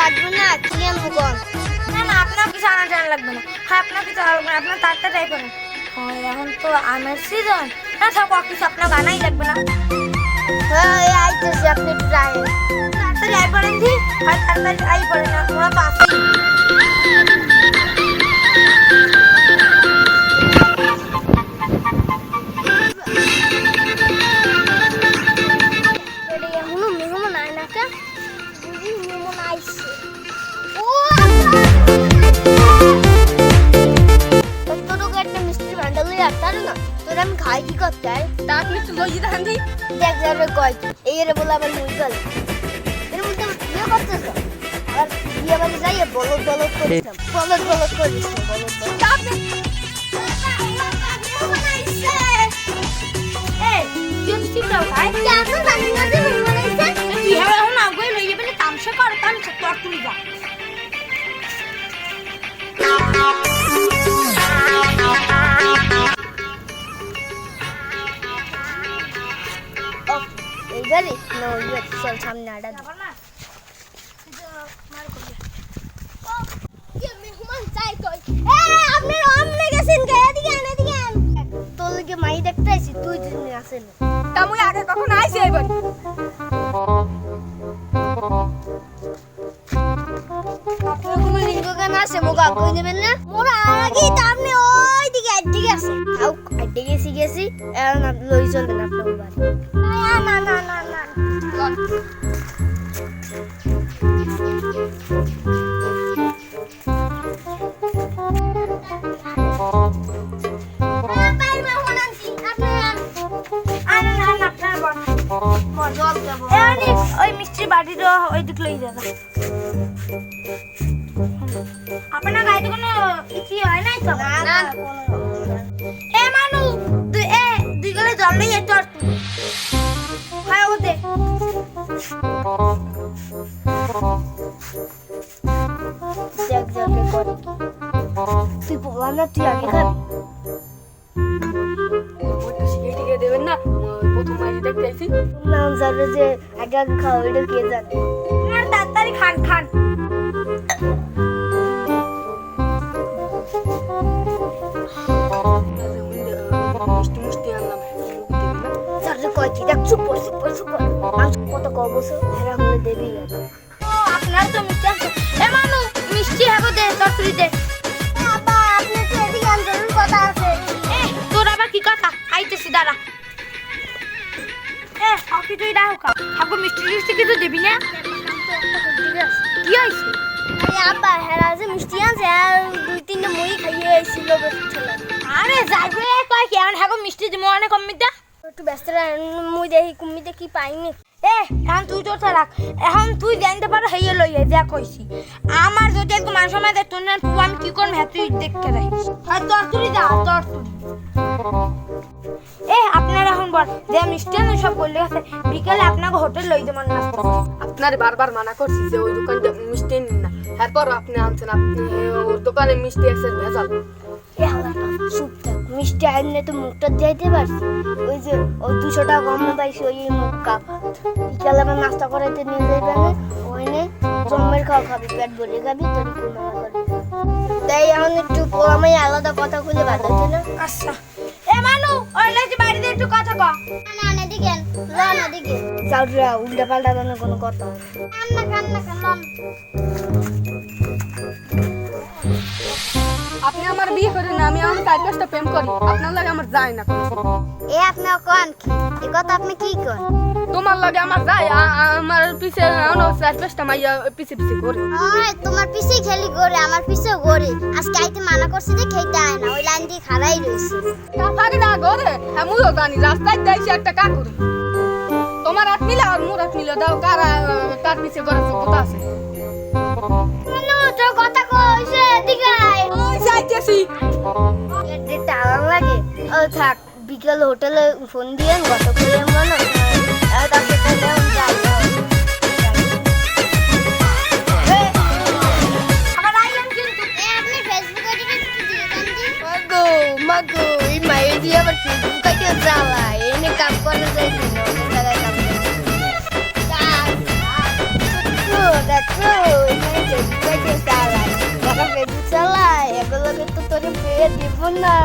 লাগবে না কি আনবো কোন না না আপনার কিছু আনা জানা লাগবে না হ্যাঁ আপনার কিছু লাগবে না আপনার তাড়াতাড়ি করেন হয় এখন তো আমের সিজন না থাকো কিছু আপনার আনাই লাগবে না হ্যাঁ আইতেছি আপনি একটু যাই তাড়াতাড়ি আই পড়েন জি হয় তাড়াতাড়ি আই পড়েন না ওরা তো আসেই এখনো মেহমান আয় না কে মেহমান আইছে ও তোর একটা মিষ্টি ভান্ডার লই আসতার না তোর আমি খাই কি করতে তাক মিষ্টি লই দিতে হান্দি দেখ যাবে কই এই রে বলে আবার মুই গেল এর মধ্যে বিয়ে করতেছ আর বিয়ে বাড়ি যাই বলদ বলদ করিস বলদ বলদ করিস বলদ তাক এই তুই মিষ্টি দাও খাই কেন জানি না যে মেহমান আইছে তুই এখন আগে লই যাবে তামসা কর তামসা তোর তুই যা এইবারে না ওইবার চল সামনে আডা দে না মার করবে কে মেহমান চাই কই আপনি আমনে গেছেন কে এদিকে আন তোর লগে মাই দেখতে আইছি তুই দিন আসেন তা মুই আগে কখন আইছি এইবার আপনার কোনো লিঙ্গ গান আছে মোগা কই নেবেন না মোরা আগেই তো আপনি ওই দিকে আইডিকে আছে আউ আইডিকে গেছি এখন লই চলেন আপনার বাড়ি না না না না ওই মিষ্টির বাড়িটা ওই দিক লই যাবে আপনার গাড়িতে কোনো ইতি হয় নাই তো না এ মানু দুই গলে জল নেই তোর হয় ওতে দেখ যাবে করে তুই বললাম না তুই আগে খাবি দেবেন না প্রথম মাঝে দেখতে আইছি নাম যাবে যে আগে আগে খাওয়া এটা কে জানে আর তাড়াতাড়ি খান খান মিষ্টি মিষ্টি আনলাম যাবে কয় কি দেখ চুপ কর আমি কত কব বসে হেরা হলে দেবি ও আপনার তো মিষ্টি আছে এ মানু মিষ্টি হবে দে তরকারি দে বাবা আপনি তো এদিকে আন্দোলন কথা আছে এ তোর আবার কি কথা আইতেছি দাঁড়া এ আপনি তুই দাও কা হাগো মিষ্টি মিষ্টি কিছু দিবি না কি হইছে আরে আব্বা হেরা যে মিষ্টি আছে আর দুই তিনটা মই খাইয়ে আইছিল বসছিল আরে যাইবে কয় কি এখন হাগো মিষ্টি দিমু অনেক কমিটা একটু ব্যস্ত মই দেখি কুমিতে কি পাইনি এ এখন তুই তো রাখ এখন তুই জানতে পারো হইয়ে লইয়ে যা কইছি আমার যদি একটু মান সময় দে তুই না পুরো আমি কি করব হ্যাঁ তুই দেখতে রাখিস আর তোর তুই যা তোর তুই এ আপনারা এখন বল যে মিষ্টি না সব বললে আছে বিকালে আপনাকে হোটেল লই দেব না আপনারে বারবার মানা করছি যে ওই দোকানটা মিষ্টি নিন না তারপর আপনি আনছেন আপনি ওর দোকানে মিষ্টি আছে ভেজাল এ হালাটা চুপ থাক মিষ্টি আইনে তো মুখটা যাইতে পারছি ওই যে ও 200 টাকা কম পাইছি ওই মুখ কাপা বিকালে আবার নাস্তা করাইতে নিয়ে যাইবে না ওইনে জম্মের খাওয়া খাবি পেট ভরে খাবি তোর কোনো করবি তাই এখন একটু আমি আলাদা কথা খুলে বাঁধাচ্ছে না আচ্ছা এ মানু ওই লাজি বাড়িতে একটু কথা কও না না দিকেন না দিকে চাউরা উল্টা পাল্টা না কোনো কথা কান্না আপনি আমার বিয়ে করেন না আমি আমার কার কাছটা প্রেম করি আপনার লাগে আমার যায় না এ আপনি কোন কি এই কথা আপনি কি কোন তোমার লাগে আমার যায় আমার পিছে আনো চার পাঁচটা মাইয়া পিছে পিছে করে ওই তোমার পিছে খেলি করে আমার পিছে করে আজকে আইতে মানা করছে যে খেতে আয় না ওই লাইন দিয়ে খাড়াই রইছে কাকারি না করে আমিও জানি রাস্তায় যাইছি একটা কাকুর তোমার হাত মিলে আর মোর হাত মিলে দাও কার পিছে করে কথা আছে তোর কথা কইছে এদিকে আয় ওই যাইতেছি এতে টাকা লাগে ও থাক বিকেল হোটেলে ফোন দিয়েন গত করে মনে তারপরে যাই আমাকে এই মায়ের দিয়ে আবার ফেসবুক আইতে চালায় এনে কাম করে যাই অন্য জায়গায় কাম করে দেখো এই মায়ের ফেসবুক আইতে চালায় যারা ফেসবুক চালায় এগুলোকে তো তোর পেয়ে দেবো না